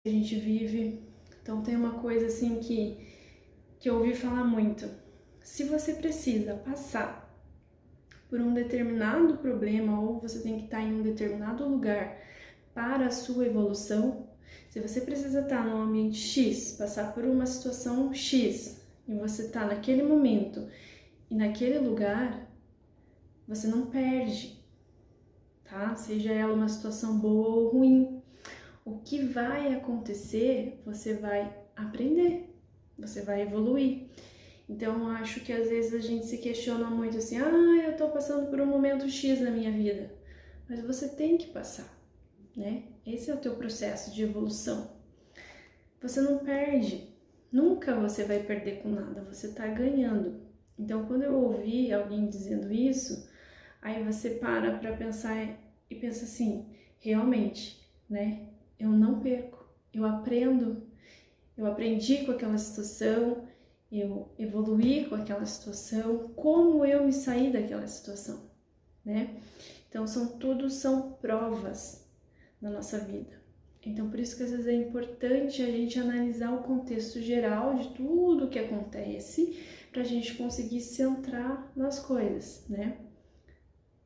que a gente vive. Então tem uma coisa assim que eu ouvi falar muito. Se você precisa passar por um determinado problema ou você tem que estar em um determinado lugar para a sua evolução, se você precisa estar no ambiente X, passar por uma situação X, e você está naquele momento e naquele lugar, você não perde, tá? Seja ela uma situação boa ou ruim. O que vai acontecer, você vai aprender, você vai evoluir. Então, eu acho que às vezes a gente se questiona muito assim, eu tô passando por um momento X na minha vida. Mas você tem que passar, né? Esse é o teu processo de evolução. Você não perde, nunca você vai perder com nada, você tá ganhando. Então, quando eu ouvi alguém dizendo isso, aí você para pra pensar e pensa assim, realmente, né? Eu não perco, eu aprendo, eu aprendi com aquela situação, eu evoluí com aquela situação, como eu me saí daquela situação, né? Então, tudo são provas na nossa vida. Então, por isso que às vezes é importante a gente analisar o contexto geral de tudo que acontece, para a gente conseguir centrar nas coisas, né?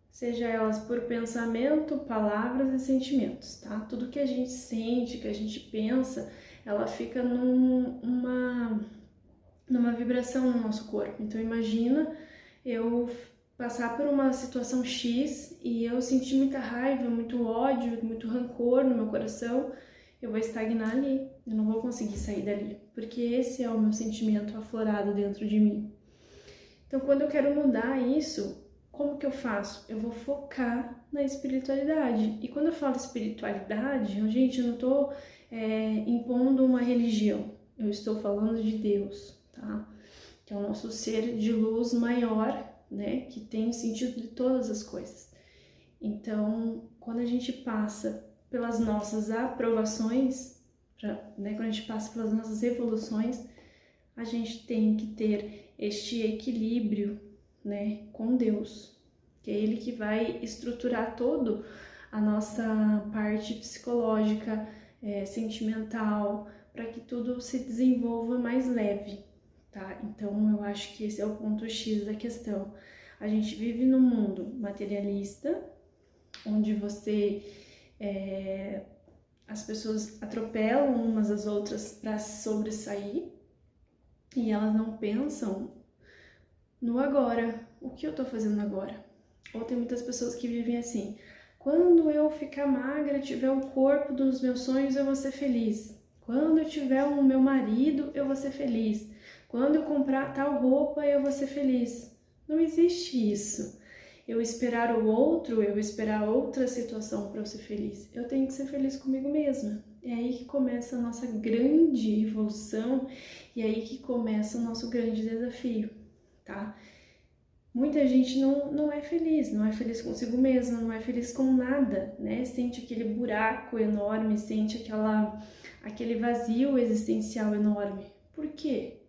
Seja elas por pensamento, palavras e sentimentos, tá? Tudo que a gente sente, que a gente pensa, ela fica numa vibração no nosso corpo. Então imagina eu passar por uma situação X e eu sentir muita raiva, muito ódio, muito rancor no meu coração, eu vou estagnar ali, eu não vou conseguir sair dali, porque esse é o meu sentimento aflorado dentro de mim. Então quando eu quero mudar isso, como que eu faço? Eu vou focar na espiritualidade. E quando eu falo espiritualidade, gente, eu não tô impondo uma religião. Eu estou falando de Deus, tá? Que é o nosso ser de luz maior, né? Que tem o sentido de todas as coisas. Então, quando a gente passa pelas nossas aprovações, né? Quando a gente passa pelas nossas evoluções, a gente tem que ter este equilíbrio, né, com Deus, que é Ele que vai estruturar todo a nossa parte psicológica, sentimental, para que tudo se desenvolva mais leve, tá? Então eu acho que esse é o ponto X da questão. A gente vive num mundo materialista, onde as pessoas atropelam umas às outras para sobressair, e elas não pensam no agora. O que eu tô fazendo agora? Ou tem muitas pessoas que vivem assim, quando eu ficar magra, tiver o corpo dos meus sonhos, eu vou ser feliz. Quando eu tiver o meu marido, eu vou ser feliz. Quando eu comprar tal roupa, eu vou ser feliz. Não existe isso. Eu esperar o outro, eu esperar outra situação para eu ser feliz. Eu tenho que ser feliz comigo mesma. É aí que começa a nossa grande evolução e é aí que começa o nosso grande desafio, tá? Muita gente não é feliz consigo mesma, não é feliz com nada, né? Sente aquele buraco enorme, sente aquele vazio existencial enorme. Por quê?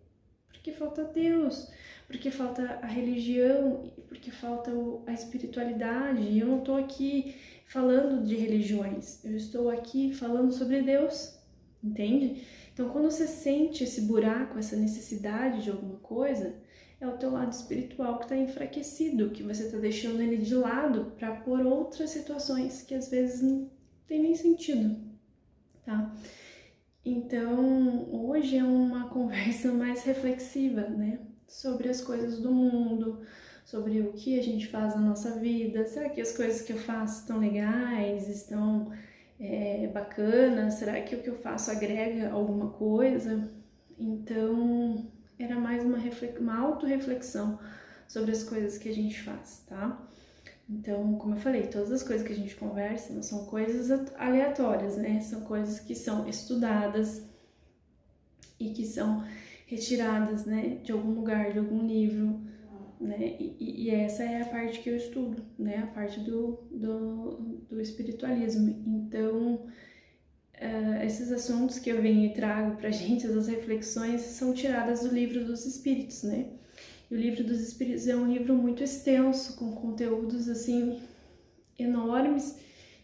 Porque falta Deus, porque falta a religião, porque falta a espiritualidade. E eu não estou aqui falando de religiões, eu estou aqui falando sobre Deus, entende? Então, quando você sente esse buraco, essa necessidade de alguma coisa, é o teu lado espiritual que está enfraquecido, que você está deixando ele de lado para pôr outras situações que às vezes não tem nem sentido, tá? Então, hoje é uma conversa mais reflexiva, né? Sobre as coisas do mundo, sobre o que a gente faz na nossa vida. Será que as coisas que eu faço estão legais, estão bacanas? Será que o que eu faço agrega alguma coisa? Então, era mais uma autorreflexão sobre as coisas que a gente faz, tá? Então, como eu falei, todas as coisas que a gente conversa não são coisas aleatórias, né? São coisas que são estudadas e que são retiradas, né, de algum lugar, de algum livro, né? E essa é a parte que eu estudo, né? A parte do espiritualismo. Então, esses assuntos que eu venho e trago pra gente, essas reflexões, são tiradas do livro dos Espíritos, né? E o livro dos Espíritos é um livro muito extenso, com conteúdos, assim, enormes,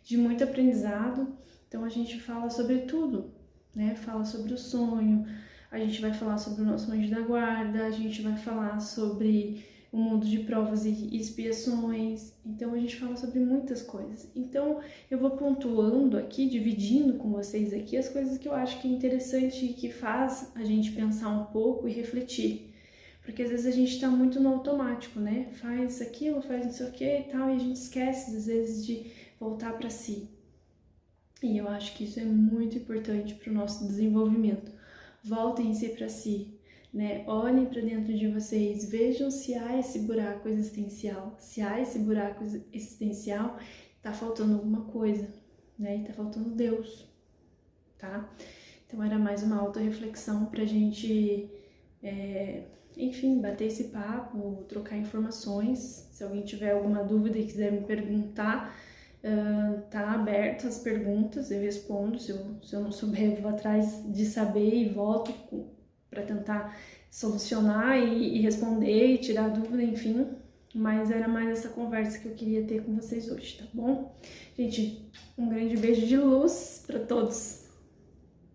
de muito aprendizado. Então a gente fala sobre tudo, né? Fala sobre o sonho, a gente vai falar sobre o nosso anjo da guarda, a gente vai falar sobre o mundo de provas e expiações, então a gente fala sobre muitas coisas. Então eu vou pontuando aqui, dividindo com vocês aqui as coisas que eu acho que é interessante e que faz a gente pensar um pouco e refletir. Porque às vezes a gente tá muito no automático, né? Faz aquilo, faz não sei o que e tal, e a gente esquece às vezes de voltar para si. E eu acho que isso é muito importante para o nosso desenvolvimento. Voltem-se para si, né? Olhem para dentro de vocês, vejam se há esse buraco existencial. Se há esse buraco existencial, tá faltando alguma coisa, né? E tá faltando Deus, tá? Então era mais uma autorreflexão pra gente, enfim, bater esse papo, trocar informações. Se alguém tiver alguma dúvida e quiser me perguntar, tá aberto as perguntas, eu respondo. Se eu não souber, eu vou atrás de saber e volto para tentar solucionar e responder e tirar dúvida, enfim. Mas era mais essa conversa que eu queria ter com vocês hoje, tá bom? Gente, um grande beijo de luz para todos.